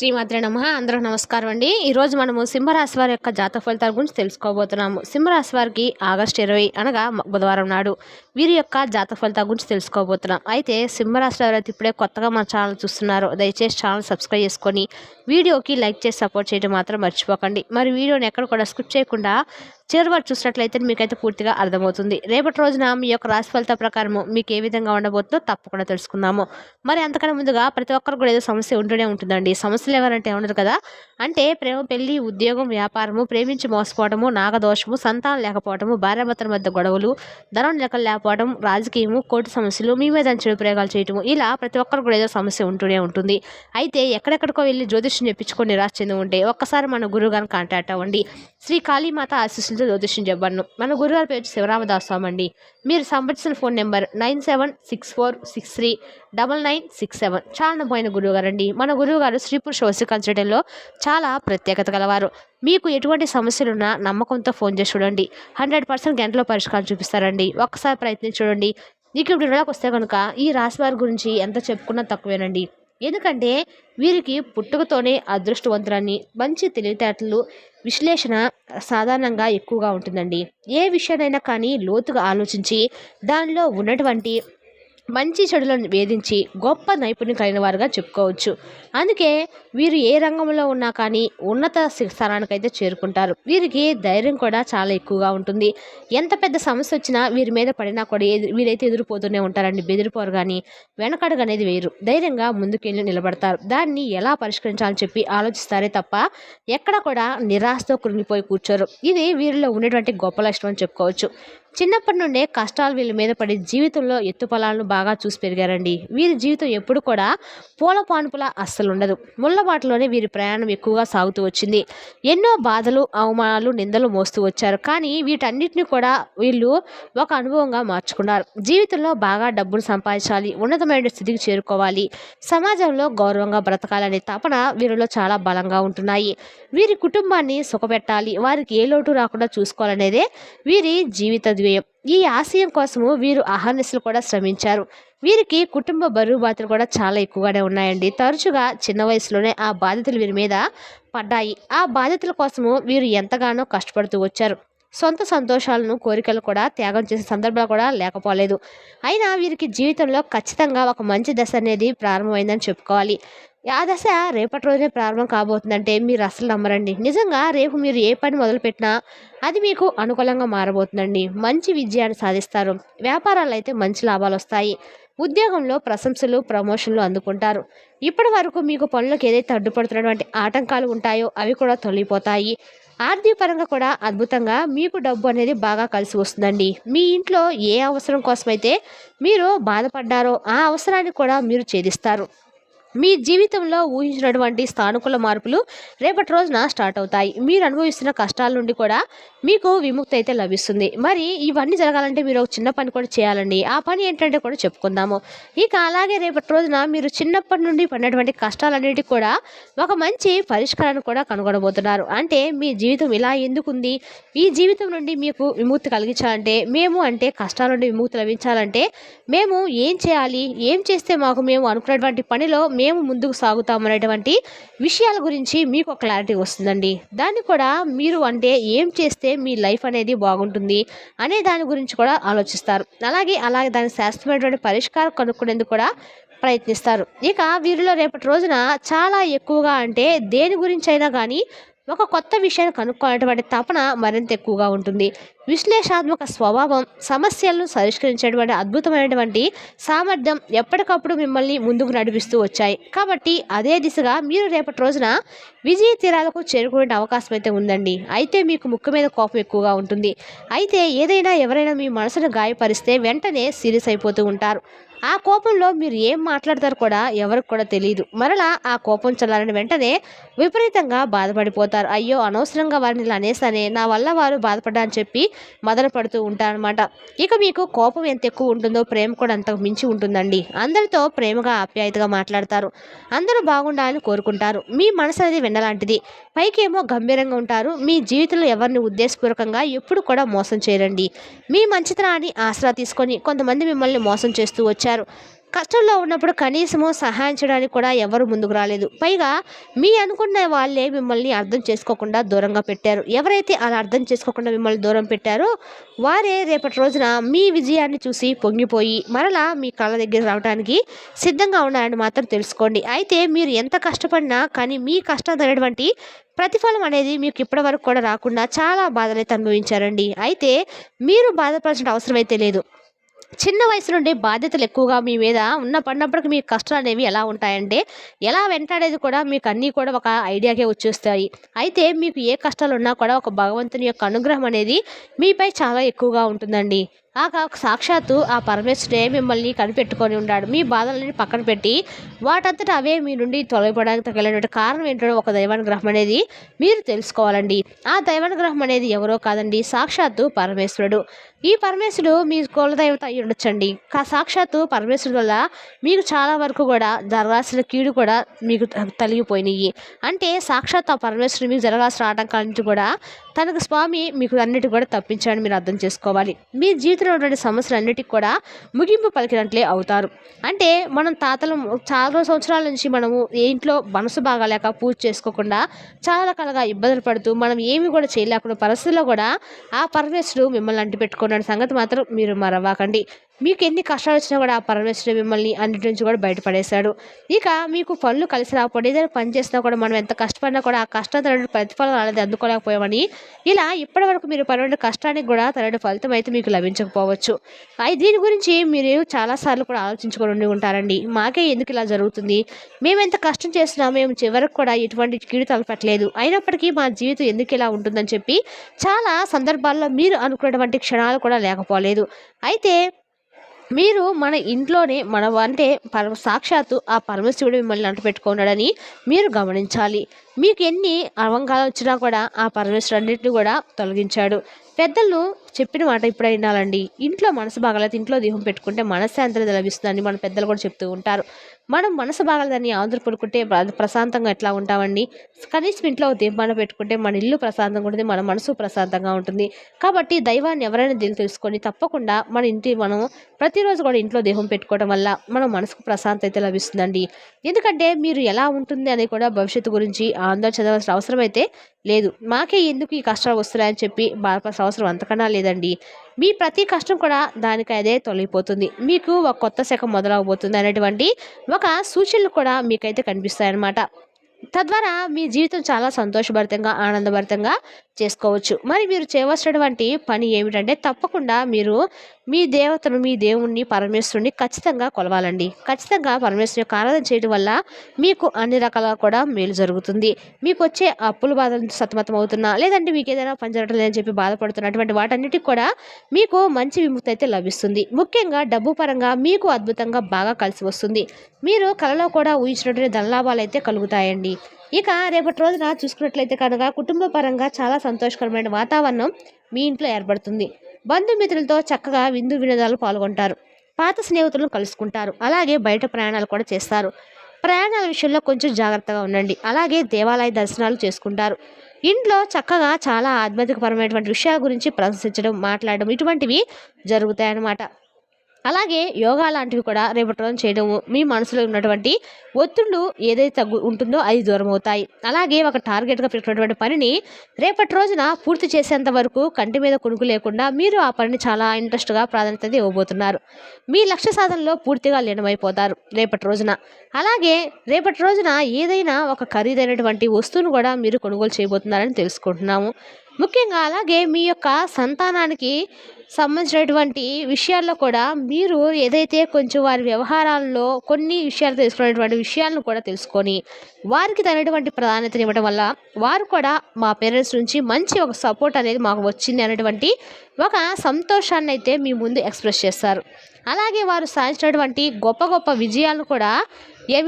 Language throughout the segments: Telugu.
శ్రీమాత్రే నమః. అందరికి నమస్కారం అండి. ఈరోజు మనము సింహరాశి వారి యొక్క జాతక ఫలితాల గురించి తెలుసుకోబోతున్నాము. సింహరాశి వారికి ఆగస్టు 20 అనగా బుధవారం నాడు వీరి యొక్క జాతక ఫలితాల గురించి తెలుసుకోబోతున్నాం. అయితే సింహరాశి వారైతే ఇప్పుడే కొత్తగా మన ఛానల్ చూస్తున్నారో దయచేసి ఛానల్ సబ్స్క్రైబ్ చేసుకొని వీడియోకి లైక్ చేసి సపోర్ట్ చేయడం మాత్రం మర్చిపోకండి. మరి వీడియోని ఎక్కడ కూడా స్కిప్ చేయకుండా చివరి వరకు చూసినట్లయితే మీకైతే పూర్తిగా అర్థమవుతుంది. రేపటి రోజున మీ యొక్క రాశి ఫలితాల ప్రకారము మీకు ఏ విధంగా ఉండబోతుందో తప్పకుండా తెలుసుకుందాము. మరి అంతకన్నా ముందుగా ప్రతి ఒక్కరు కూడా ఏదో సమస్య ఉంటూనే ఉంటుందండి. సమస్యలు ఎవరంటే ఉండరు కదా. అంటే ప్రేమ, పెళ్లి, ఉద్యోగం, వ్యాపారము, ప్రేమించి మోసపోవటము, నాగదోషము, సంతానం లేకపోవటము, భార్యాభర్తల మధ్య గొడవలు, ధనం లెక్కలు లేకపోవడం, రాజకీయము, కోర్టు సమస్యలు, మీ మీద చెడు ప్రయోగాలు చేయటము, ఇలా ప్రతి ఒక్కరు కూడా ఏదో సమస్య ఉంటూనే ఉంటుంది. అయితే ఎక్కడెక్కడికో వెళ్ళి జ్యోతిష్యం చెప్పించుకొని నిరాశ చెంది ఉంటే ఒక్కసారి మన గురువు గారిని కాంటాక్ట్ అవ్వండి. శ్రీ కాళీమాత ఆశీస్సులతో జ్యోతిష్యం చెప్పబడను. మన గురుగారి పేరు శివరామదాస్ స్వామి అండి. మీరు సంబంధించిన ఫోన్ నెంబర్ 9764639967. చాలా నమ్మకమైన గురువు గారు అండి. మన గురువు గారు స్త్రీ పురుష వశీకరణ చేయడంలో చాలా ప్రత్యేకత గలవారు. మీకు ఎటువంటి సమస్యలున్నా నమ్మకంతో ఫోన్ చేసి చూడండి. 100% గంటలో పరిష్కారం చూపిస్తారండి. ఒక్కసారి ప్రయత్నించి చూడండి. మీకు ఇప్పుడు నెలకు వస్తే కనుక ఈ రాశి వారి గురించి ఎంత చెప్పుకున్నా తక్కువేనండి. ఎందుకంటే వీరికి పుట్టుకతోనే అదృష్టవంతులని, మంచి తెలివితేటలు, విశ్లేషణ సాధారణంగా ఎక్కువగా ఉంటుందండి. ఏ విషయానైనా కానీ లోతుగా ఆలోచించి దానిలో ఉన్నటువంటి మంచి చెడులను వేధించి గొప్ప నైపుణ్యం కలిగిన వారుగా చెప్పుకోవచ్చు. అందుకే వీరు ఏ రంగంలో ఉన్నా కానీ ఉన్నత స్థానానికైతే చేరుకుంటారు. వీరికి ధైర్యం కూడా చాలా ఎక్కువగా ఉంటుంది. ఎంత పెద్ద సమస్య వచ్చినా వీరి మీద పడినా కూడా వీరైతే ఎదురుపోతూనే ఉంటారండి. బెదిరిపోరు కానీ వెనకడుగు అనేది వేరు. ధైర్యంగా ముందుకెళ్ళి నిలబడతారు. దాన్ని ఎలా పరిష్కరించాలని చెప్పి ఆలోచిస్తారే తప్ప ఎక్కడ కూడా నిరాశతో కృంగిపోయి కూర్చోరు. ఇది వీరిలో ఉండేటువంటి గొప్ప లక్షణం అని చెప్పుకోవచ్చు. చిన్నప్పటి నుండే కష్టాలు వీళ్ళ మీద పడి జీవితంలో ఎత్తుపలాలను బాగా చూసి పెరిగారండి. వీరి జీవితం ఎప్పుడు కూడా పూల పానుపుల అస్సలు ఉండదు. ముళ్ళబాటలోనే వీరి ప్రయాణం ఎక్కువగా సాగుతూ వచ్చింది. ఎన్నో బాధలు, అవమానాలు, నిందలు మోస్తూ వచ్చారు. కానీ వీటన్నిటిని కూడా వీళ్ళు ఒక అనుభవంగా మార్చుకున్నారు. జీవితంలో బాగా డబ్బును సంపాదించాలి, ఉన్నతమైన స్థితికి చేరుకోవాలి, సమాజంలో గౌరవంగా బ్రతకాలనే తపన వీరిలో చాలా బలంగా ఉంటున్నాయి. వీరి కుటుంబాన్ని సుఖపెట్టాలి, వారికి ఏ లోటు రాకుండా చూసుకోవాలనేదే వీరి జీవిత ధ్యేయం. ఈ ఆశయం కోసము వీరు అహర్నిశలు కూడా శ్రమించారు. వీరికి కుటుంబ బరువు బాధ్యతలు కూడా చాలా ఎక్కువగానే ఉన్నాయండి. తరచుగా చిన్న వయసులోనే ఆ బాధ్యతలు వీరి మీద పడ్డాయి. ఆ బాధ్యతల కోసము వీరు ఎంతగానో కష్టపడుతూ వచ్చారు. సొంత సంతోషాలను, కోరికలు కూడా త్యాగం చేసే సందర్భాలు కూడా లేకపోలేదు. అయినా వీరికి జీవితంలో ఖచ్చితంగా ఒక మంచి దశ అనేది ప్రారంభమైందని చెప్పుకోవాలి. ఆ దశ రేపటి రోజునే ప్రారంభం కాబోతుందంటే మీరు అసలు నమ్మరండి. నిజంగా రేపు మీరు ఏ పని మొదలుపెట్టినా అది మీకు అనుకూలంగా మారబోతుందండి. మంచి విజయాన్ని సాధిస్తారు. వ్యాపారాలు అయితే మంచి లాభాలు వస్తాయి. ఉద్యోగంలో ప్రశంసలు, ప్రమోషన్లు అందుకుంటారు. ఇప్పటి వరకు మీకు పనులకు ఏదైతే అడ్డుపడుతున్నటువంటి ఆటంకాలు ఉంటాయో అవి కూడా తొలగిపోతాయి. ఆర్థిక పరంగా కూడా అద్భుతంగా మీకు డబ్బు అనేది బాగా కలిసి వస్తుందండి. మీ ఇంట్లో ఏ అవసరం కోసమైతే మీరు బాధపడ్డారో ఆ అవసరాన్ని కూడా మీరు ఛేదిస్తారు. మీ జీవితంలో ఊహించినటువంటి సానుకూల మార్పులు రేపటి రోజున స్టార్ట్ అవుతాయి. మీరు అనుభవిస్తున్న కష్టాల నుండి కూడా మీకు విముక్తి అయితే లభిస్తుంది. మరి ఇవన్నీ జరగాలంటే మీరు ఒక చిన్న పని కూడా చేయాలండి. ఆ పని ఏంటంటే కూడా చెప్పుకుందాము. ఇక అలాగే రేపటి రోజున మీరు చిన్నప్పటి నుండి పడినటువంటి కష్టాలన్నిటికీ కూడా ఒక మంచి పరిష్కారాన్ని కూడా కనుగొనబోతున్నారు. అంటే మీ జీవితం ఇలా ఎందుకుంది, ఈ జీవితం నుండి మీకు విముక్తి కలిగించాలంటే అంటే కష్టాల నుండి విముక్తి లభించాలంటే మేము ఏం చేయాలి, ఏం చేస్తే మాకు మేము అనుకున్నటువంటి పనిలో మేము ముందుకు సాగుతామనేటువంటి విషయాల గురించి మీకు ఒక క్లారిటీ వస్తుందండి. దాన్ని కూడా మీరు అంటే ఏం చేస్తే మీ లైఫ్ అనేది బాగుంటుంది అనే దాని గురించి కూడా ఆలోచిస్తారు. అలాగే దానికి శాస్త్రమైనటువంటి పరిష్కారం కనుక్కునేందుకు కూడా ప్రయత్నిస్తారు. ఇక వీరిలో రేపటి రోజున చాలా ఎక్కువగా అంటే దేని గురించి అయినా కానీ ఒక కొత్త విషయాన్ని కనుక్కోవాలనేటువంటి తపన మరింత ఎక్కువగా ఉంటుంది. విశ్లేషణాత్మక స్వభావం, సమస్యలను పరిష్కరించేటువంటి అద్భుతమైనటువంటి సామర్థ్యం ఎప్పటికప్పుడు మిమ్మల్ని ముందుకు నడిపిస్తూ వచ్చాయి. కాబట్టి అదే దిశగా మీరు రేపటి రోజున విజయ తీరాలకు చేరుకునే అవకాశం అయితే ఉందండి. అయితే మీకు ముక్కు మీద కోపం ఎక్కువగా ఉంటుంది. అయితే ఎవరైనా మీ మనసును గాయపరిస్తే వెంటనే సీరియస్ అయిపోతూ ఉంటారు. ఆ కోపంలో మీరు ఏం మాట్లాడతారు కూడా ఎవరికి కూడా తెలియదు. మరలా ఆ కోపం చల్లారని వెంటనే విపరీతంగా బాధపడిపోతారు. అయ్యో అనవసరంగా వారిని ఇలా అనేసానే, నా వల్ల వారు బాధపడ్డారని చెప్పి మదన పడుతూ ఉంటారనమాట. ఇక మీకు కోపం ఎంత ఎక్కువ ఉంటుందో ప్రేమ కూడా అంతకు మించి ఉంటుందండి. అందరితో ప్రేమగా ఆప్యాయతగా మాట్లాడతారు. అందరూ బాగుండాలని కోరుకుంటారు. మీ మనసు అనేది వెన్నలాంటిది. పైకేమో గంభీరంగా ఉంటారు. మీ జీవితంలో ఎవరిని ఉద్దేశపూర్వకంగా ఎప్పుడు కూడా మోసం చేయరండి. మీ మంచితనాన్ని ఆసరా తీసుకొని కొంతమంది మిమ్మల్ని మోసం చేస్తూ వచ్చారు. కష్టంలో ఉన్నప్పుడు కనీసము సహాయం చేయడానికి కూడా ఎవరు ముందుకు రాలేదు. పైగా మీ అనుకున్న వాళ్ళే మిమ్మల్ని అర్థం చేసుకోకుండా దూరంగా పెట్టారు. ఎవరైతే అలా అర్థం చేసుకోకుండా మిమ్మల్ని దూరం పెట్టారో వారే రేపటి రోజున మీ విజయాన్ని చూసి పొంగిపోయి మరలా మీ కళ్ళ దగ్గర రావడానికి సిద్ధంగా ఉన్నారని మాత్రం తెలుసుకోండి. అయితే మీరు ఎంత కష్టపడినా కానీ మీ కష్టం అనేటువంటి ప్రతిఫలం అనేది మీకు ఇప్పటి వరకు కూడా రాకుండా చాలా బాధనైతే అనుభవించారండి. అయితే మీరు బాధపడాల్సిన అవసరం అయితే లేదు. చిన్న వయసు నుండి బాధ్యతలు ఎక్కువగా మీ మీద పడినప్పటికి మీ కష్టాలు అనేవి ఎలా ఉంటాయంటే ఎలా వెంటాడేది కూడా మీకు అన్నీ కూడా ఒక ఐడియాకే వచ్చేస్తాయి. అయితే మీకు ఏ కష్టాలు ఉన్నా కూడా ఒక భగవంతుని యొక్క అనుగ్రహం అనేది మీపై చాలా ఎక్కువగా ఉంటుందండి. సాక్షాత్తు ఆ పరమేశ్వరుడే మిమ్మల్ని కనిపెట్టుకొని ఉన్నాడు. మీ బాధలని పక్కన పెట్టి వాటంతటా అవే మీ నుండి తొలగిపోవడానికి తగిలినటువంటి కారణం ఏంటో ఒక దైవానుగ్రహం అనేది మీరు తెలుసుకోవాలండి. ఆ దైవానుగ్రహం అనేది ఎవరో కాదండి, సాక్షాత్తు పరమేశ్వరుడు. ఈ పరమేశ్వరుడు మీ కులదైవత అయి ఉండొచ్చండి. సాక్షాత్తు పరమేశ్వరుడు వల్ల మీకు చాలా వరకు కూడా జరగాల్సిన కీడు కూడా మీకు తొలగిపోయినాయి. అంటే సాక్షాత్తు ఆ పరమేశ్వరుడు మీకు జరగాల్సిన ఆటంకాల నుంచి కూడా తనకు స్వామి మీకు అన్నిటి కూడా తప్పించాడని మీరు అర్థం చేసుకోవాలి. మీ జీవితంలో ఉన్నటువంటి సమస్యలు అన్నిటికీ కూడా ముగింపు పలికినట్లే అవుతారు. అంటే మనం తాతలు చాలా సంవత్సరాల నుంచి మనము ఇంట్లో మనసు బాగాలేక పూజ చేసుకోకుండా చాలా రకాలుగా ఇబ్బందులు పడుతూ మనం ఏమి కూడా చేయలేకుండా పరిస్థితుల్లో కూడా ఆ పరమేశ్వరుడు మిమ్మల్ని అంటి పెట్టుకున్న సంగతి మాత్రం మీరు మరవకండి. మీకు ఎన్ని కష్టాలు వచ్చినా కూడా ఆ పరమేశ్వరుడు మిమ్మల్ని అన్నిటి నుంచి కూడా బయటపడేశాడు. ఇక మీకు పనులు కలిసి రాకపోతే ఏదైనా పని చేసినా కూడా మనం ఎంత కష్టపడినా కూడా ఆ కష్టం తన ప్రతిఫలం అనేది అందుకోలేకపోయామని ఇలా ఇప్పటి వరకు మీరు పడిన కష్టానికి కూడా తన ఫలితం అయితే మీకు లభించకపోవచ్చు. దీని గురించి మీరు చాలాసార్లు కూడా ఆలోచించుకొని ఉంటారండి. మాకే ఎందుకు ఇలా జరుగుతుంది, మేము ఎంత కష్టం చేసినా మేము చివరికి కూడా ఎటువంటి కీడు తలపట్లేదు, అయినప్పటికీ మా జీవితం ఎందుకు ఇలా ఉంటుందని చెప్పి చాలా సందర్భాల్లో మీరు అనుకున్నటువంటి క్షణాలు కూడా లేకపోలేదు. అయితే మీరు మన ఇంట్లోనే అంటే సాక్షాత్తు ఆ పరమశివుడు మిమ్మల్ని అంటపెట్టుకున్నాడని మీరు గమనించాలి. మీకు ఎన్ని అవంకాలు వచ్చినా కూడా ఆ పరమేశ్వరుడు అన్నింటినీ కూడా తొలగించాడు. పెద్దలు చెప్పిన మాట ఇప్పుడు వినాలండి. ఇంట్లో మనసు బాగలేదు, ఇంట్లో దీపం పెట్టుకుంటే మనశ్శాంతి లభిస్తుందని మన పెద్దలు కూడా చెప్తూ ఉంటారు. మనం మనసు బాగలేదని ఆంధ్ర పడుకుంటే ప్రశాంతంగా ఎట్లా ఉంటామండి? కనీసం ఇంట్లో దీపాన్ని పెట్టుకుంటే మన ఇల్లు ప్రశాంతంగా ఉంటుంది, మన మనసు ప్రశాంతంగా ఉంటుంది. కాబట్టి దైవాన్ని ఎవరైనా తెలుసుకొని తప్పకుండా మనం ప్రతిరోజు కూడా ఇంట్లో దీపం పెట్టుకోవడం వల్ల మన మనసుకు ప్రశాంతత లభిస్తుందండి. ఎందుకంటే మీరు ఎలా ఉంటుంది అని కూడా భవిష్యత్తు గురించి ఆందోళన చదవాల్సిన అవసరం అయితే లేదు. మాకే ఎందుకు ఈ కష్టాలు వస్తున్నాయని చెప్పి బాధపడాల్సిన అవసరం అంతకన్నా లేదండి. మీ ప్రతి కష్టం కూడా దానికి అదే తొలగిపోతుంది, మీకు ఒక కొత్త శకం మొదలవబోతుంది అనేటువంటి ఒక సూచనలు కూడా మీకైతే కనిపిస్తాయన్నమాట. తద్వారా మీ జీవితం చాలా సంతోషభరితంగా ఆనందభరితంగా చేసుకోవచ్చు. మరి మీరు చేయవలసినటువంటి పని ఏమిటంటే తప్పకుండా మీరు మీ దేవతను మీ దేవుణ్ణి పరమేశ్వరుని ఖచ్చితంగా కొలవాలండి. ఖచ్చితంగా పరమేశ్వరుని యొక్క ఆరాధన చేయడం వల్ల మీకు అన్ని రకాలుగా కూడా మేలు జరుగుతుంది. మీకు వచ్చే అప్పుల బాధలు సతమతం అవుతున్నా లేదంటే మీకు ఏదైనా పని జరగడం లేదని చెప్పి బాధపడుతున్నటువంటి వాటన్నిటికి కూడా మీకు మంచి విముక్తి అయితే లభిస్తుంది. ముఖ్యంగా డబ్బు పరంగా మీకు అద్భుతంగా బాగా కలిసి వస్తుంది. మీరు కలలో కూడా ఊహించినటువంటి ధనలాభాలు అయితే కలుగుతాయండి. ఇక రేపటి రోజున చూసుకున్నట్లయితే కనుక కుటుంబ పరంగా చాలా సంతోషకరమైన వాతావరణం మీ ఇంట్లో ఏర్పడుతుంది. బంధుమిత్రులతో చక్కగా విందు వినోదాలు పాల్గొంటారు. పాత స్నేహితులను కలుసుకుంటారు. అలాగే బయట ప్రయాణాలు కూడా చేస్తారు. ప్రయాణాల విషయంలో కొంచెం జాగ్రత్తగా ఉండండి. అలాగే దేవాలయ దర్శనాలు చేసుకుంటారు. ఇంట్లో చక్కగా చాలా ఆధ్యాత్మికపరమైనటువంటి విషయాల గురించి ప్రశంసించడం, మాట్లాడడం ఇటువంటివి జరుగుతాయన్నమాట. అలాగే యోగా లాంటివి కూడా రేపటి రోజున చేయడము మీ మనసులో ఉన్నటువంటి ఒత్తిళ్ళు ఏదైతే ఉంటుందో అది దూరం అవుతాయి. అలాగే ఒక టార్గెట్గా పెట్టుకున్నటువంటి పనిని రేపటి రోజున పూర్తి చేసేంత వరకు కంటి మీద కునుకు లేకుండా మీరు ఆ పనిని చాలా ఇంట్రెస్ట్గా ప్రాధాన్యత ఇవ్వబోతున్నారు. మీ లక్ష్య సాధనలో పూర్తిగా లీనమైపోతారు రేపటి రోజున. అలాగే రేపటి రోజున ఏదైనా ఒక ఖరీదైనటువంటి వస్తువును కూడా మీరు కొనుగోలు చేయబోతున్నారని తెలుసుకుంటున్నాము. ముఖ్యంగా అలాగే మీ యొక్క సంతానానికి సంబంధించినటువంటి విషయాల్లో కూడా మీరు ఏదైతే కొంచెం వారి వ్యవహారాల్లో కొన్ని విషయాలు తెలుసుకునేటువంటి విషయాలను కూడా తెలుసుకొని వారికి తగినటువంటి ప్రాధాన్యతను ఇవ్వడం వల్ల వారు కూడా మా పేరెంట్స్ నుంచి మంచి ఒక సపోర్ట్ అనేది మాకు వచ్చింది అనేటువంటి ఒక సంతోషాన్ని అయితే మీ ముందు ఎక్స్ప్రెస్ చేస్తారు. అలాగే వారు సాధించినటువంటి గొప్ప గొప్ప విజయాలను కూడా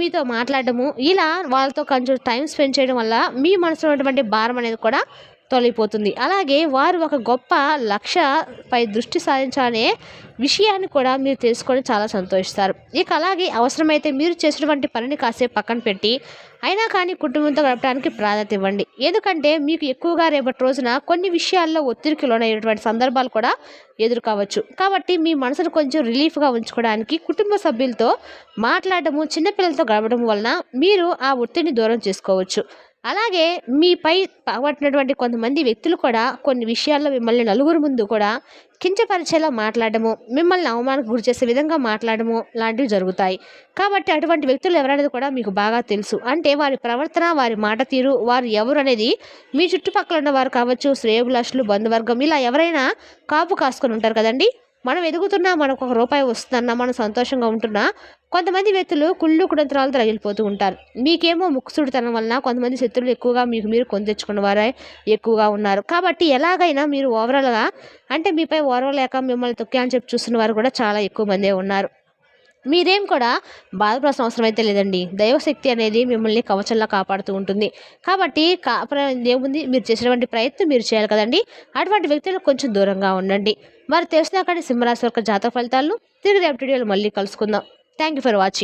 మీతో మాట్లాడటము ఇలా వాళ్ళతో కొంచెం టైం స్పెండ్ చేయడం వల్ల మీ మనసులో ఉన్నటువంటి భారం అనేది కూడా తొలగిపోతుంది. అలాగే వారు ఒక గొప్ప లక్ష్యపై దృష్టి సాధించాలనే విషయాన్ని కూడా మీరు తెలుసుకొని చాలా సంతోషిస్తారు. ఇక అలాగే అవసరమైతే మీరు చేసినటువంటి పనిని కాసేపు పక్కన పెట్టి అయినా కానీ కుటుంబంతో గడపడానికి ప్రాధాన్యత ఇవ్వండి. ఎందుకంటే మీకు ఎక్కువగా రేపటి రోజున కొన్ని విషయాల్లో ఒత్తిడికి లోనయ్యేటువంటి సందర్భాలు కూడా ఎదురు కావచ్చు. కాబట్టి మీ మనసును కొంచెం రిలీఫ్గా ఉంచుకోవడానికి కుటుంబ సభ్యులతో మాట్లాడటము, చిన్నపిల్లలతో గడపడం వలన మీరు ఆ ఒత్తిడిని దూరం చేసుకోవచ్చు. అలాగే మీపై పగబట్టినటువంటి కొంతమంది వ్యక్తులు కూడా కొన్ని విషయాల్లో మిమ్మల్ని నలుగురు ముందు కూడా కించపరిచేలా మాట్లాడడము, మిమ్మల్ని అవమానానికి గురి చేసే విధంగా మాట్లాడడము లాంటివి జరుగుతాయి. కాబట్టి అటువంటి వ్యక్తులు ఎవరనేది కూడా మీకు బాగా తెలుసు. అంటే వారి ప్రవర్తన, వారి మాట తీరు, వారు ఎవరు అనేది మీ చుట్టుపక్కల ఉన్నవారు కావచ్చు, శ్రేయోభిలాషులు, బంధువర్గం ఇలా ఎవరైనా కాపు కాసుకొని ఉంటారు కదండీ! మనం ఎదుగుతున్నా, మనకు ఒక రూపాయి వస్తుందన్నా, మనం సంతోషంగా ఉంటున్నా కొంతమంది వ్యక్తులు కుళ్ళు కుతంత్రాలతో రగిలిపోతూ ఉంటారు. మీకేమో ముక్కుసూడితనం వలన కొంతమంది శత్రువులు ఎక్కువగా మీకు మీరు కొని తెచ్చుకున్న వారే ఎక్కువగా ఉన్నారు. కాబట్టి ఎలాగైనా మీరు ఓవరాల్‌గా అంటే మీపై ఓర్వలేక మిమ్మల్ని తొక్కే అని చెప్పి చూస్తున్న వారు కూడా చాలా ఎక్కువ మందే ఉన్నారు. మీరేం కూడా బాధపడాల్సిన అవసరం అయితే లేదండి. దైవశక్తి అనేది మిమ్మల్ని కవచంలా కాపాడుతూ ఉంటుంది. కాబట్టి ఏముంది, మీరు చేసినటువంటి ప్రయత్నం మీరు చేయాలి కదండీ! అటువంటి వ్యక్తులకు కొంచెం దూరంగా ఉండండి. మరి తెలిసినా కానీ సింహరాశి యొక్క జాతక ఫలితాలను తిరిగి రేపటి వీడియోలో మళ్ళీ కలుసుకుందాం. Thank you for watching.